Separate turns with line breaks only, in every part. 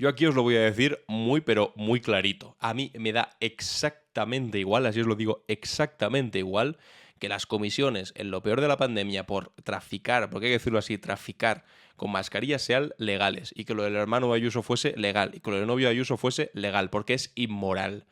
Yo aquí os lo voy a decir muy, pero muy clarito. A mí me da exactamente igual, así os lo digo, exactamente igual que las comisiones, en lo peor de la pandemia, por traficar, porque hay que decirlo así, traficar con mascarillas sean legales y que lo del hermano Ayuso fuese legal y que lo del novio Ayuso fuese legal, porque es inmoral.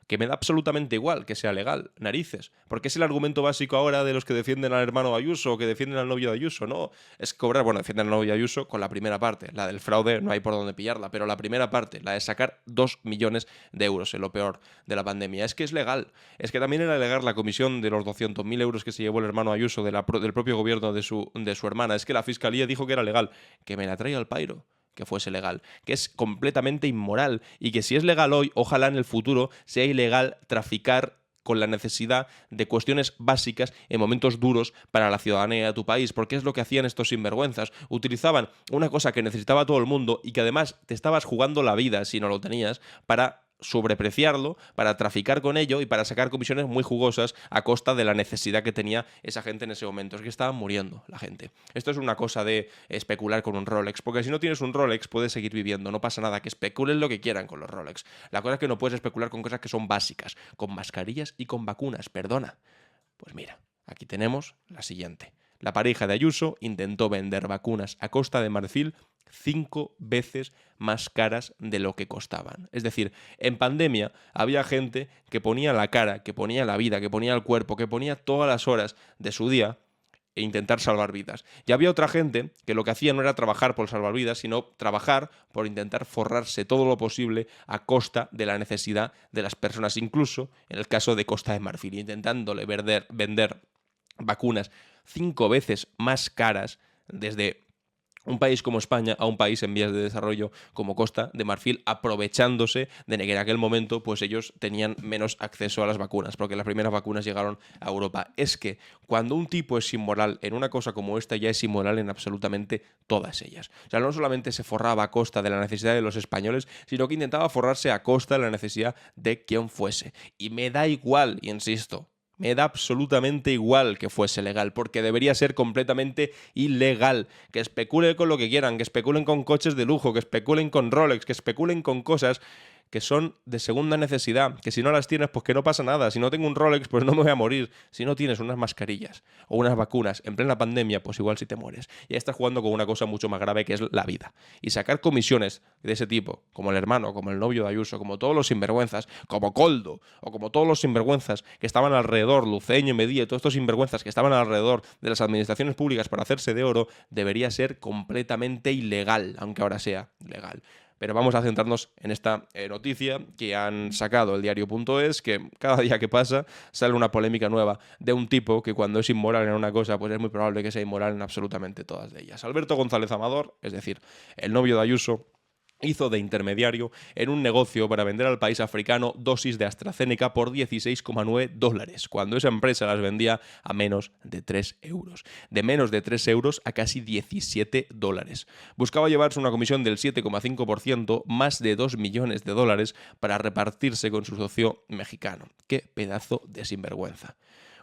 Que me da absolutamente igual que sea legal, narices. Porque es el argumento básico ahora de los que defienden al hermano Ayuso o que defienden al novio de Ayuso, ¿no? Es cobrar, bueno, defienden al novio de Ayuso con la primera parte, la del fraude no hay por dónde pillarla, pero la primera parte, la de sacar 2 millones de euros en lo peor de la pandemia, es que es legal. Es que también era legal la comisión de los 200.000 euros que se llevó el hermano Ayuso del propio gobierno de su hermana. Es que la fiscalía dijo que era legal. Que me la traiga al pairo que fuese legal, que es completamente inmoral y que si es legal hoy, ojalá en el futuro sea ilegal traficar con la necesidad de cuestiones básicas en momentos duros para la ciudadanía de tu país, porque es lo que hacían estos sinvergüenzas. Utilizaban una cosa que necesitaba todo el mundo y que además te estabas jugando la vida si no lo tenías para sobrepreciarlo, para traficar con ello y para sacar comisiones muy jugosas a costa de la necesidad que tenía esa gente en ese momento. Es que estaban muriendo la gente. Esto es una cosa de especular con un Rolex, porque si no tienes un Rolex puedes seguir viviendo, no pasa nada, que especulen lo que quieran con los Rolex. La cosa es que no puedes especular con cosas que son básicas, con mascarillas y con vacunas, perdona. Pues mira, aquí tenemos la siguiente. La pareja de Ayuso intentó vender vacunas a Costa de Marfil 5 veces más caras de lo que costaban. Es decir, en pandemia había gente que ponía la cara, que ponía la vida, que ponía el cuerpo, que ponía todas las horas de su día e intentar salvar vidas. Y había otra gente que lo que hacía no era trabajar por salvar vidas, sino trabajar por intentar forrarse todo lo posible a costa de la necesidad de las personas, incluso en el caso de Costa de Marfil, intentándole vender vacunas 5 veces más caras desde un país como España a un país en vías de desarrollo como Costa de Marfil, aprovechándose de que en aquel momento pues ellos tenían menos acceso a las vacunas, porque las primeras vacunas llegaron a Europa. Es que cuando un tipo es inmoral en una cosa como esta, ya es inmoral en absolutamente todas ellas. O sea, no solamente se forraba a costa de la necesidad de los españoles, sino que intentaba forrarse a costa de la necesidad de quien fuese. Y me da igual, insisto, me da absolutamente igual que fuese legal, porque debería ser completamente ilegal. Que especulen con lo que quieran, que especulen con coches de lujo, que especulen con Rolex, que especulen con cosas que son de segunda necesidad, que si no las tienes, pues que no pasa nada. Si no tengo un Rolex, pues no me voy a morir. Si no tienes unas mascarillas o unas vacunas en plena pandemia, pues igual si te mueres. Y ahí estás jugando con una cosa mucho más grave que es la vida. Y sacar comisiones de ese tipo, como el hermano, como el novio de Ayuso, como todos los sinvergüenzas, como Coldo, o como todos los sinvergüenzas que estaban alrededor, Luceño, Medía, todos estos sinvergüenzas que estaban alrededor de las administraciones públicas para hacerse de oro, debería ser completamente ilegal, aunque ahora sea legal. Pero vamos a centrarnos en esta noticia que han sacado el diario.es, que cada día que pasa sale una polémica nueva de un tipo que cuando es inmoral en una cosa, pues es muy probable que sea inmoral en absolutamente todas de ellas. Alberto González Amador, es decir, el novio de Ayuso, hizo de intermediario en un negocio para vender al país africano dosis de AstraZeneca por 16,9 dólares, cuando esa empresa las vendía a menos de 3 euros. De menos de 3 euros a casi 17 dólares. Buscaba llevarse una comisión del 7,5%, más de 2 millones de dólares, para repartirse con su socio mexicano. ¡Qué pedazo de sinvergüenza!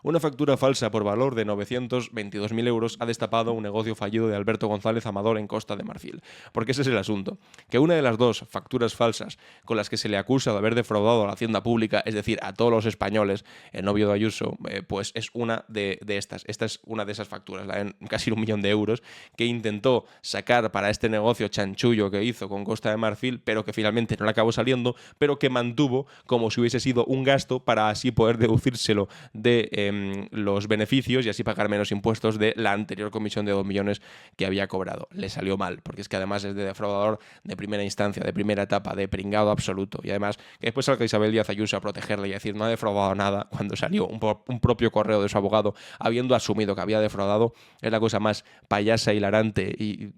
Una factura falsa por valor de 922.000 euros ha destapado un negocio fallido de Alberto González Amador en Costa de Marfil. Porque ese es el asunto, que una de las dos facturas falsas con las que se le acusa de haber defraudado a la hacienda pública, es decir, a todos los españoles, el novio de Ayuso, pues es una de estas. Esta es una de esas facturas, la de casi 1 millón de euros, que intentó sacar para este negocio chanchullo que hizo con Costa de Marfil, pero que finalmente no le acabó saliendo, pero que mantuvo como si hubiese sido un gasto para así poder deducírselo de los beneficios y así pagar menos impuestos de la anterior comisión de 2 millones que había cobrado. Le salió mal, porque es que además es de defraudador de primera instancia, de primera etapa, de pringado absoluto. Y además que después salga Isabel Díaz Ayuso a protegerle y a decir no ha defraudado nada, cuando salió un propio correo de su abogado habiendo asumido que había defraudado, es la cosa más payasa, hilarante y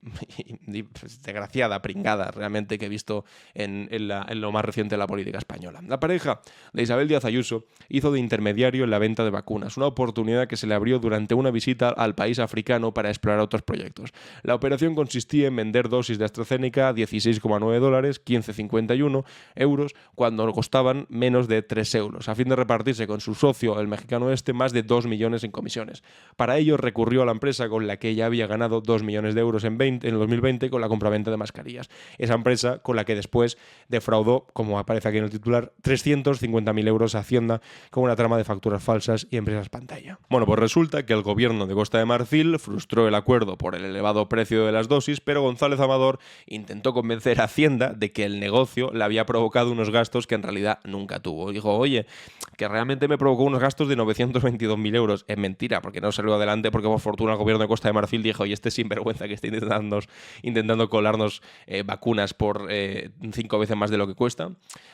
desgraciada, pringada realmente que he visto en lo más reciente de la política española. La pareja de Isabel Díaz Ayuso hizo de intermediario en la venta de vacunas vacunas, una oportunidad que se le abrió durante una visita al país africano para explorar otros proyectos. La operación consistía en vender dosis de AstraZeneca a $16,9, 15,51 euros, cuando costaban menos de 3 euros, a fin de repartirse con su socio, el mexicano más de 2 millones en comisiones. Para ello recurrió a la empresa con la que ya había ganado 2 millones de euros en 2020 con la compraventa de mascarillas. Esa empresa con la que después defraudó, como aparece aquí en el titular, 350.000 euros a Hacienda con una trama de facturas falsas y empresas pantalla. Bueno, pues resulta que el gobierno de Costa de Marfil frustró el acuerdo por el elevado precio de las dosis, pero González Amador intentó convencer a Hacienda de que el negocio le había provocado unos gastos que en realidad nunca tuvo. Dijo, oye, que realmente me provocó unos gastos de 922.000 euros. Es mentira, porque no salió adelante, porque por fortuna el gobierno de Costa de Marfil dijo, oye, este sinvergüenza que está intentando colarnos vacunas por 5 veces más de lo que cuesta.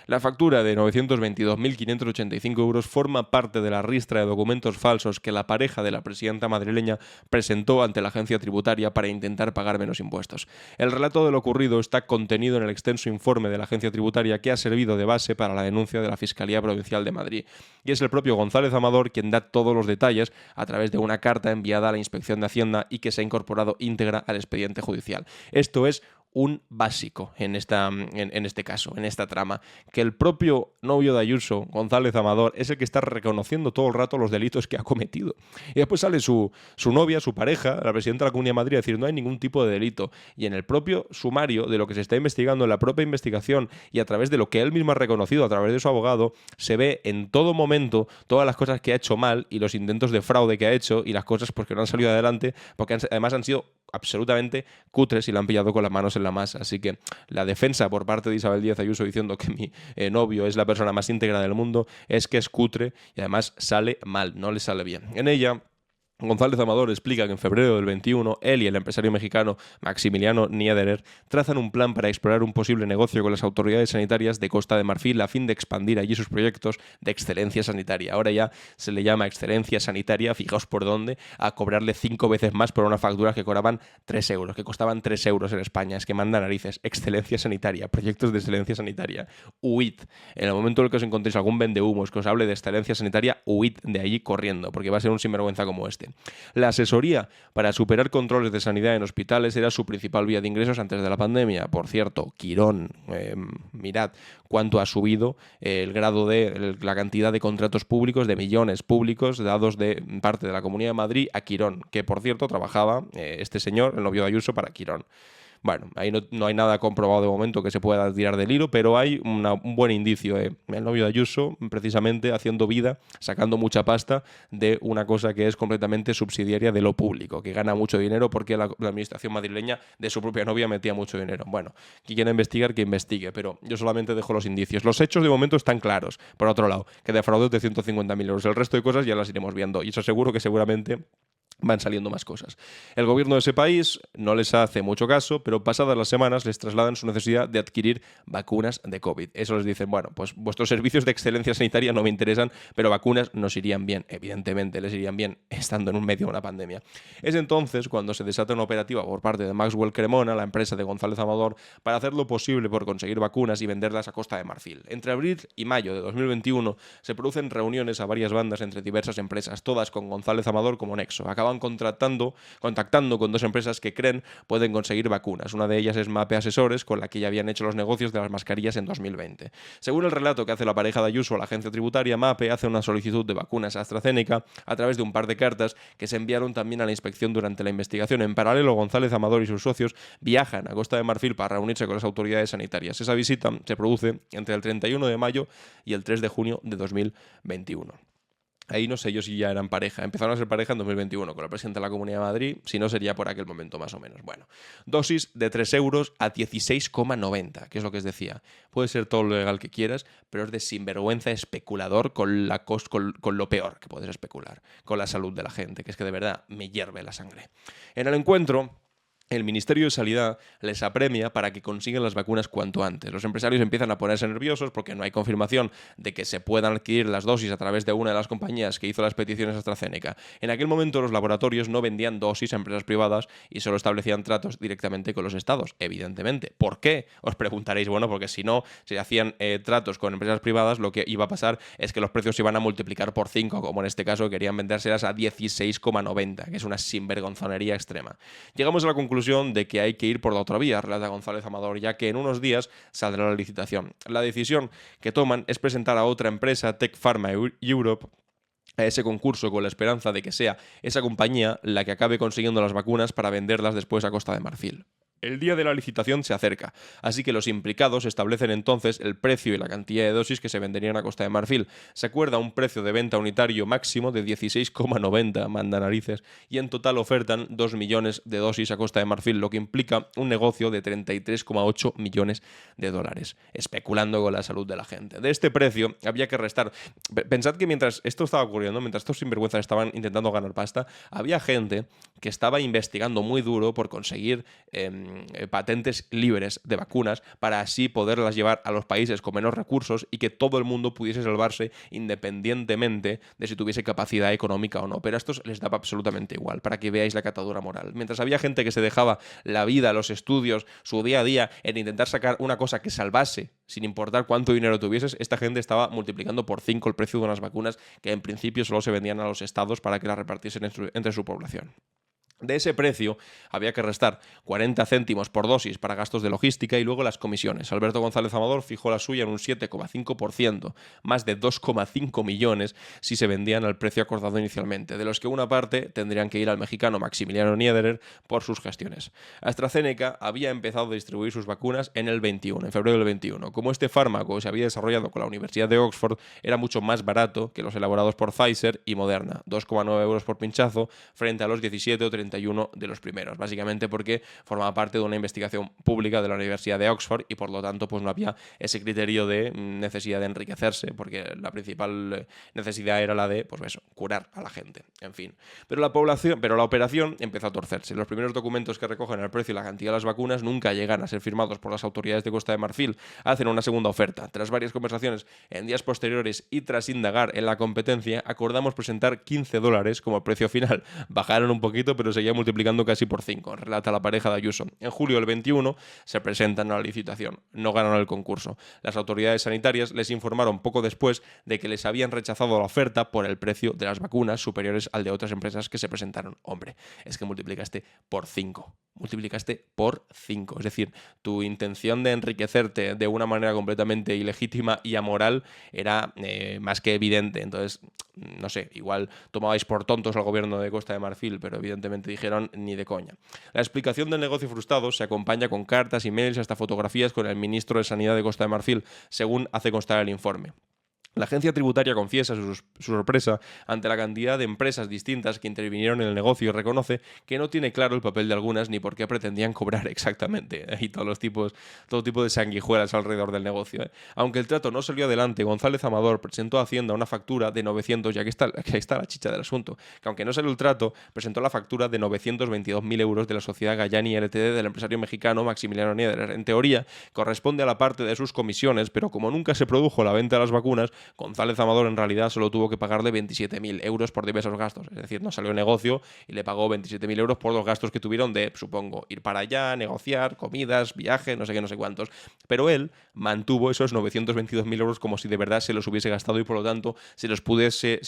La factura de 922.585 euros forma parte de la ristra de documentos falsos que la pareja de la presidenta madrileña presentó ante la agencia tributaria para intentar pagar menos impuestos. El relato de lo ocurrido está contenido en el extenso informe de la agencia tributaria que ha servido de base para la denuncia de la Fiscalía Provincial de Madrid. Y es el propio González Amador quien da todos los detalles a través de una carta enviada a la Inspección de Hacienda y que se ha incorporado íntegra al expediente judicial. Esto es un básico en este caso, en esta trama, que el propio novio de Ayuso, González Amador, es el que está reconociendo todo el rato los delitos que ha cometido. Y después sale su novia, su pareja, la presidenta de la Comunidad de Madrid, a decir no hay ningún tipo de delito. Y en el propio sumario de lo que se está investigando, en la propia investigación y a través de lo que él mismo ha reconocido a través de su abogado, se ve en todo momento todas las cosas que ha hecho mal y los intentos de fraude que ha hecho y las cosas pues, que no han salido adelante, porque además han sido absolutamente cutres y la han pillado con las manos en la masa. Así que la defensa por parte de Isabel Díaz Ayuso diciendo que mi novio es la persona más íntegra del mundo es que es cutre y además sale mal, no le sale bien. En ella González Amador explica que en febrero del 21 él y el empresario mexicano Maximiliano Niederer trazan un plan para explorar un posible negocio con las autoridades sanitarias de Costa de Marfil a fin de expandir allí sus proyectos de excelencia sanitaria. Ahora ya se le llama excelencia sanitaria, fijaos por dónde, a cobrarle 5 veces más por una factura que cobraban 3 euros, que costaban 3 euros en España. Es que manda narices. Excelencia sanitaria, proyectos de excelencia sanitaria. Huid. En el momento en el que os encontréis algún vendehumos que os hable de excelencia sanitaria, huid de allí corriendo, porque va a ser un sinvergüenza como este. La asesoría para superar controles de sanidad en hospitales era su principal vía de ingresos antes de la pandemia. Por cierto, Quirón, mirad cuánto ha subido el grado de la cantidad de contratos públicos, de millones públicos dados de parte de la Comunidad de Madrid a Quirón, que por cierto trabajaba este señor, el novio de Ayuso, para Quirón. Bueno, ahí no hay nada comprobado de momento que se pueda tirar del hilo, pero hay un buen indicio. El novio de Ayuso, precisamente, haciendo vida, sacando mucha pasta de una cosa que es completamente subsidiaria de lo público, que gana mucho dinero porque la administración madrileña de su propia novia metía mucho dinero. Bueno, quien quiera investigar, que investigue, pero yo solamente dejo los indicios. Los hechos de momento están claros. Por otro lado, que defraudó de 150.000 euros. El resto de cosas ya las iremos viendo. Y eso seguro que seguramente van saliendo más cosas. El gobierno de ese país no les hace mucho caso, pero pasadas las semanas les trasladan su necesidad de adquirir vacunas de COVID. Eso les dicen, bueno, pues vuestros servicios de excelencia sanitaria no me interesan, pero vacunas nos irían bien. Evidentemente les irían bien estando en un medio de una pandemia. Es entonces cuando se desata una operativa por parte de Maxwell Cremona, la empresa de González Amador, para hacer lo posible por conseguir vacunas y venderlas a Costa de Marfil. Entre abril y mayo de 2021 se producen reuniones a varias bandas entre diversas empresas, todas con González Amador como nexo. Acaban contactando con 2 empresas que creen pueden conseguir vacunas. Una de ellas es Mape Asesores, con la que ya habían hecho los negocios de las mascarillas en 2020. Según el relato que hace la pareja de Ayuso a la agencia tributaria, Mape hace una solicitud de vacunas AstraZeneca a través de un par de cartas que se enviaron también a la inspección durante la investigación. En paralelo, González Amador y sus socios viajan a Costa de Marfil para reunirse con las autoridades sanitarias. Esa visita se produce entre el 31 de mayo y el 3 de junio de 2021. Ahí no sé yo si ya eran pareja. Empezaron a ser pareja en 2021 con el presidente de la Comunidad de Madrid, si no sería por aquel momento más o menos. Bueno, dosis de 3 euros a 16,90, que es lo que os decía. Puede ser todo lo legal que quieras, pero es de sinvergüenza especulador con lo peor que puedes especular, con la salud de la gente, que es que de verdad me hierve la sangre. En el encuentro el Ministerio de Sanidad les apremia para que consigan las vacunas cuanto antes. Los empresarios empiezan a ponerse nerviosos porque no hay confirmación de que se puedan adquirir las dosis a través de una de las compañías que hizo las peticiones a AstraZeneca. En aquel momento los laboratorios no vendían dosis a empresas privadas y solo establecían tratos directamente con los estados, evidentemente. ¿Por qué? Os preguntaréis, bueno, porque si no se hacían tratos con empresas privadas, lo que iba a pasar es que los precios se iban a multiplicar por 5, como en este caso querían vendérselas a 16,90, que es una sinvergonzonería extrema. Llegamos a la conclusión de que hay que ir por la otra vía, relata González Amador, ya que en unos días saldrá la licitación. La decisión que toman es presentar a otra empresa, Tech Pharma Europe, a ese concurso con la esperanza de que sea esa compañía la que acabe consiguiendo las vacunas para venderlas después a Costa de Marfil. El día de la licitación se acerca, así que los implicados establecen entonces el precio y la cantidad de dosis que se venderían a Costa de Marfil. Se acuerda un precio de venta unitario máximo de 16,90, manda narices, y en total ofertan 2 millones de dosis a Costa de Marfil, lo que implica un negocio de 33,8 millones de dólares, especulando con la salud de la gente. De este precio había que restar. Pensad que mientras esto estaba ocurriendo, mientras estos sinvergüenzas estaban intentando ganar pasta, había gente que estaba investigando muy duro por conseguir patentes libres de vacunas para así poderlas llevar a los países con menos recursos y que todo el mundo pudiese salvarse independientemente de si tuviese capacidad económica o no. Pero a estos les daba absolutamente igual, para que veáis la catadura moral. Mientras había gente que se dejaba la vida, los estudios, su día a día en intentar sacar una cosa que salvase, sin importar cuánto dinero tuvieses, esta gente estaba multiplicando por 5 el precio de unas vacunas que en principio solo se vendían a los estados para que las repartiesen entre su población. De ese precio había que restar 40 céntimos por dosis para gastos de logística y luego las comisiones. Alberto González Amador fijó la suya en un 7,5%, más de 2,5 millones si se vendían al precio acordado inicialmente, de los que una parte tendrían que ir al mexicano Maximiliano Niederer por sus gestiones. AstraZeneca había empezado a distribuir sus vacunas en febrero del 21. Como este fármaco se había desarrollado con la Universidad de Oxford, era mucho más barato que los elaborados por Pfizer y Moderna, 2,9 euros por pinchazo frente a los 17 o 31 de los primeros, básicamente porque formaba parte de una investigación pública de la Universidad de Oxford y por lo tanto pues no había ese criterio de necesidad de enriquecerse, porque la principal necesidad era la de, pues eso, curar a la gente, en fin. Pero la operación empezó a torcerse. Los primeros documentos que recogen el precio y la cantidad de las vacunas nunca llegan a ser firmados por las autoridades de Costa de Marfil. Hacen una segunda oferta. Tras varias conversaciones en días posteriores y tras indagar en la competencia, acordamos presentar $15 como precio final. Bajaron un poquito, pero seguía multiplicando casi por 5, relata la pareja de Ayuso. En julio del 21 se presentan a la licitación. No ganaron el concurso. Las autoridades sanitarias les informaron poco después de que les habían rechazado la oferta por el precio de las vacunas superiores al de otras empresas que se presentaron. Hombre, es que multiplicaste por 5. Multiplicaste por 5. Es decir, tu intención de enriquecerte de una manera completamente ilegítima y amoral era más que evidente. Entonces, no sé, igual tomabais por tontos al gobierno de Costa de Marfil, pero evidentemente dijeron ni de coña. La explicación del negocio frustrado se acompaña con cartas, emails y hasta fotografías con el ministro de Sanidad de Costa de Marfil, según hace constar el informe. La agencia tributaria confiesa su sorpresa ante la cantidad de empresas distintas que intervinieron en el negocio y reconoce que no tiene claro el papel de algunas ni por qué pretendían cobrar exactamente. Y todo tipo de sanguijuelas alrededor del negocio. Aunque el trato no salió adelante, González Amador presentó a Hacienda una factura de 900, ya que está la chicha del asunto, que aunque no salió el trato, presentó la factura de 922.000 euros de la sociedad Gallani Ltd del empresario mexicano Maximiliano Niederer. En teoría, corresponde a la parte de sus comisiones, pero como nunca se produjo la venta de las vacunas, González Amador en realidad solo tuvo que pagarle 27.000 euros por diversos gastos. Es decir, no salió el negocio y le pagó 27.000 euros por los gastos que tuvieron de, supongo, ir para allá, negociar, comidas, viajes, no sé qué, no sé cuántos. Pero él mantuvo esos 922.000 euros como si de verdad se los hubiese gastado y por lo tanto se los pudiese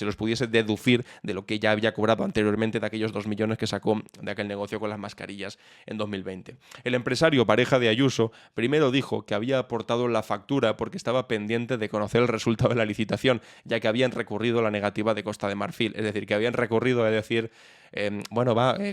deducir de lo que ya había cobrado anteriormente de aquellos 2 millones que sacó de aquel negocio con las mascarillas en 2020. El empresario, pareja de Ayuso, primero dijo que había aportado la factura porque estaba pendiente de conocer el resultado de la licitación, ya que habían recurrido la negativa de Costa de Marfil. Es decir, que habían recurrido a decir,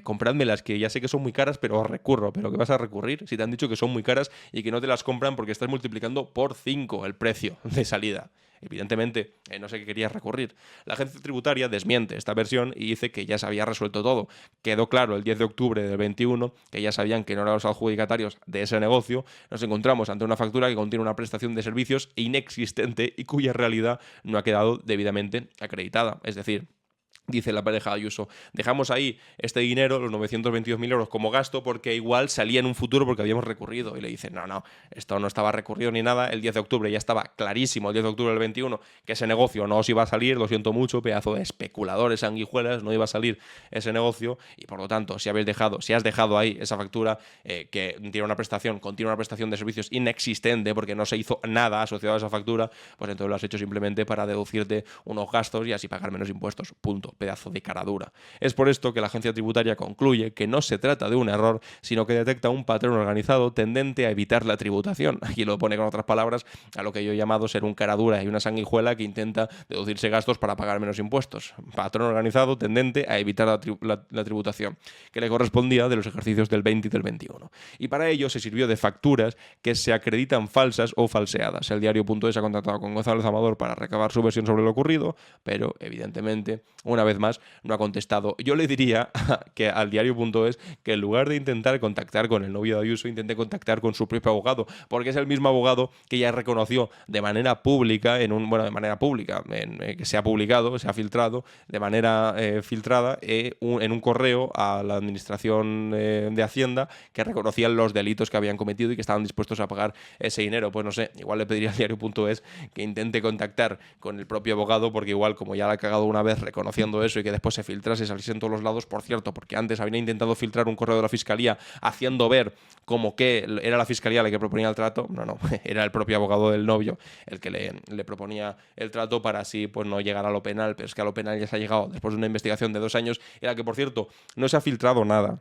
comprádmelas, que ya sé que son muy caras, pero os recurro. ¿Pero qué vas a recurrir? Si te han dicho que son muy caras y que no te las compran porque estás multiplicando por 5 el precio de salida. Evidentemente, no sé qué querías recurrir. La agencia tributaria desmiente esta versión y dice que ya se había resuelto todo. Quedó claro el 10 de octubre del 21 que ya sabían que no eran los adjudicatarios de ese negocio. Nos encontramos ante una factura que contiene una prestación de servicios inexistente y cuya realidad no ha quedado debidamente acreditada. Es decir, Dice la pareja Ayuso, dejamos ahí este dinero, los 922.000 euros, como gasto porque igual salía en un futuro porque habíamos recurrido. Y le dicen, no, esto no estaba recurrido ni nada. El 10 de octubre ya estaba clarísimo, el 10 de octubre del 21, que ese negocio no os iba a salir, lo siento mucho, pedazo de especuladores, sanguijuelas, no iba a salir ese negocio. Y por lo tanto, si has dejado ahí esa factura que tiene una prestación, contiene una prestación de servicios inexistente porque no se hizo nada asociado a esa factura, pues entonces lo has hecho simplemente para deducirte unos gastos y así pagar menos impuestos. Punto. Pedazo de caradura. Es por esto que la agencia tributaria concluye que no se trata de un error, sino que detecta un patrón organizado tendente a evitar la tributación. Aquí lo pone con otras palabras a lo que yo he llamado ser un caradura y una sanguijuela que intenta deducirse gastos para pagar menos impuestos. Patrón organizado tendente a evitar la tributación, que le correspondía de los ejercicios del 20 y del 21. Y para ello se sirvió de facturas que se acreditan falsas o falseadas. El diario.es ha contactado con González Amador para recabar su versión sobre lo ocurrido, pero evidentemente, una vez más, no ha contestado. Yo le diría que al diario.es que en lugar de intentar contactar con el novio de Ayuso, intente contactar con su propio abogado, porque es el mismo abogado que ya reconoció de manera pública, que se ha publicado, se ha filtrado de manera filtrada en un correo a la administración de Hacienda, que reconocían los delitos que habían cometido y que estaban dispuestos a pagar ese dinero. Pues no sé, igual le pediría al diario.es que intente contactar con el propio abogado, porque igual como ya la ha cagado una vez reconociendo eso y que después se filtrase, saliese en todos los lados, por cierto, porque antes habían intentado filtrar un correo de la Fiscalía haciendo ver como que era la Fiscalía la que proponía el trato. No, era el propio abogado del novio el que le proponía el trato para así pues no llegar a lo penal, pero es que a lo penal ya se ha llegado después de una investigación de 2 años en la que, por cierto, no se ha filtrado nada.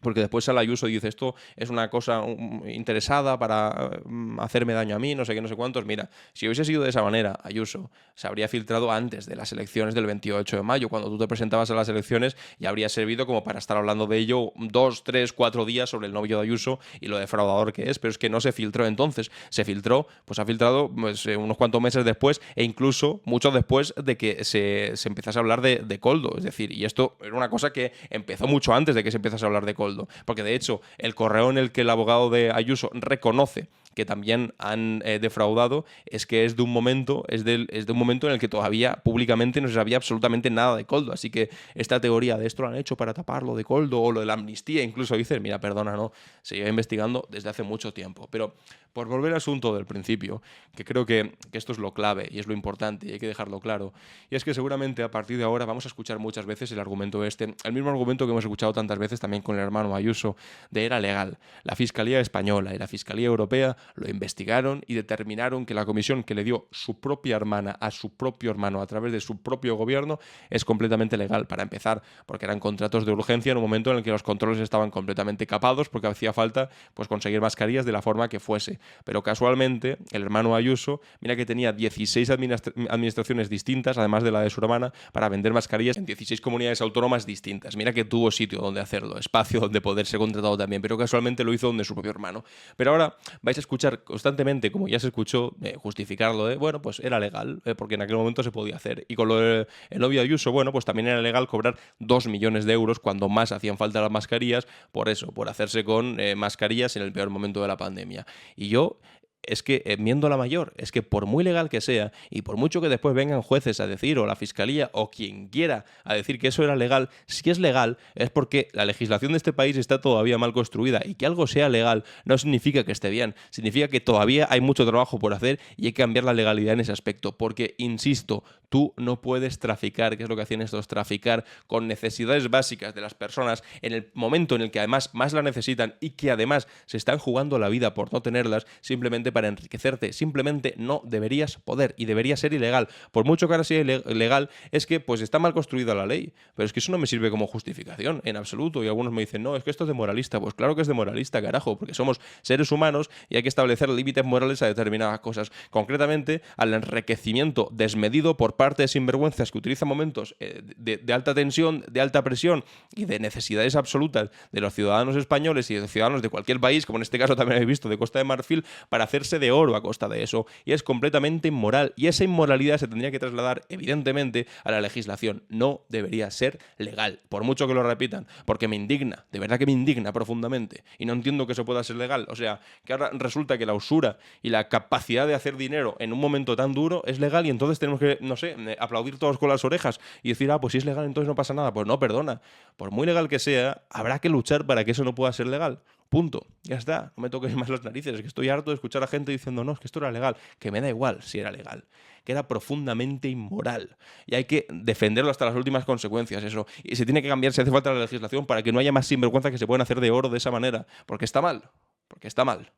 Porque después sale Ayuso y dice, esto es una cosa interesada para hacerme daño a mí, no sé qué, no sé cuántos. Mira, si hubiese sido de esa manera, Ayuso se habría filtrado antes de las elecciones del 28 de mayo. Cuando tú te presentabas a las elecciones ya habría servido como para estar hablando de ello 2, 3, 4 días sobre el novio de Ayuso y lo defraudador que es. Pero es que no se filtró entonces. Se filtró, pues ha filtrado pues, unos cuantos meses después e incluso mucho después de que se empezase a hablar de Koldo. Es decir, y esto era una cosa que empezó mucho antes de que se empezase a hablar de Koldo. Porque de hecho el correo en el que el abogado de Ayuso reconoce que también han defraudado es que es de un momento en el que todavía públicamente no se sabía absolutamente nada de Koldo. Así que esta teoría de esto lo han hecho para tapar lo de Koldo o lo de la amnistía, incluso dices, mira, perdona, no, se lleva investigando desde hace mucho tiempo. Pero por volver al asunto del principio, que creo que esto es lo clave y es lo importante y hay que dejarlo claro, y es que seguramente a partir de ahora vamos a escuchar muchas veces el argumento el mismo argumento que hemos escuchado tantas veces también con el hermano Ayuso, de era legal. La Fiscalía Española y la Fiscalía Europea lo investigaron y determinaron que la comisión que le dio su propia hermana a su propio hermano a través de su propio gobierno es completamente legal, para empezar, porque eran contratos de urgencia en un momento en el que los controles estaban completamente capados porque hacía falta pues conseguir mascarillas de la forma que fuese. Pero casualmente el hermano Ayuso, mira que tenía 16 administraciones distintas, además de la de su hermana, para vender mascarillas en 16 comunidades autónomas distintas. Mira que tuvo sitio donde hacerlo, espacio donde poder ser contratado también, pero casualmente lo hizo donde su propio hermano. Pero ahora vais a escuchar constantemente, como ya se escuchó, justificarlo de, bueno, pues era legal, porque en aquel momento se podía hacer. Y con lo del novio Ayuso, bueno, pues también era legal cobrar 2 millones de euros cuando más hacían falta las mascarillas, por hacerse con mascarillas en el peor momento de la pandemia. Y yo es que, viendo la mayor, es que por muy legal que sea y por mucho que después vengan jueces a decir, o la fiscalía, o quien quiera a decir que eso era legal, si es legal es porque la legislación de este país está todavía mal construida, y que algo sea legal no significa que esté bien, significa que todavía hay mucho trabajo por hacer y hay que cambiar la legalidad en ese aspecto, porque, insisto, tú no puedes traficar, que es lo que hacían estos, traficar con necesidades básicas de las personas en el momento en el que además más la necesitan y que además se están jugando la vida por no tenerlas, simplemente para enriquecerte. Simplemente no deberías poder y debería ser ilegal. Por mucho que ahora sea ilegal, es que pues está mal construida la ley, pero es que eso no me sirve como justificación en absoluto. Y algunos me dicen, no, es que esto es de moralista. Pues claro que es de moralista, carajo, porque somos seres humanos y hay que establecer límites morales a determinadas cosas, concretamente al enriquecimiento desmedido por parte de sinvergüenzas que utilizan momentos de alta tensión, de alta presión y de necesidades absolutas de los ciudadanos españoles y de los ciudadanos de cualquier país, como en este caso también habéis visto de Costa de Marfil, para hacer hacerse de oro a costa de eso. Y es completamente inmoral. Y esa inmoralidad se tendría que trasladar, evidentemente, a la legislación. No debería ser legal, por mucho que lo repitan, porque me indigna, de verdad que me indigna profundamente. Y no entiendo que eso pueda ser legal. O sea, que ahora resulta que la usura y la capacidad de hacer dinero en un momento tan duro es legal y entonces tenemos que, no sé, aplaudir todos con las orejas y decir, pues si es legal entonces no pasa nada. Pues no, perdona. Por muy legal que sea, habrá que luchar para que eso no pueda ser legal. Punto. Ya está. No me toques más las narices. Es que estoy harto de escuchar a gente diciendo, no, es que esto era legal. Que me da igual si era legal. Que era profundamente inmoral. Y hay que defenderlo hasta las últimas consecuencias, eso. Y se tiene que cambiar si hace falta la legislación para que no haya más sinvergüenza que se puedan hacer de oro de esa manera. Porque está mal. Porque está mal.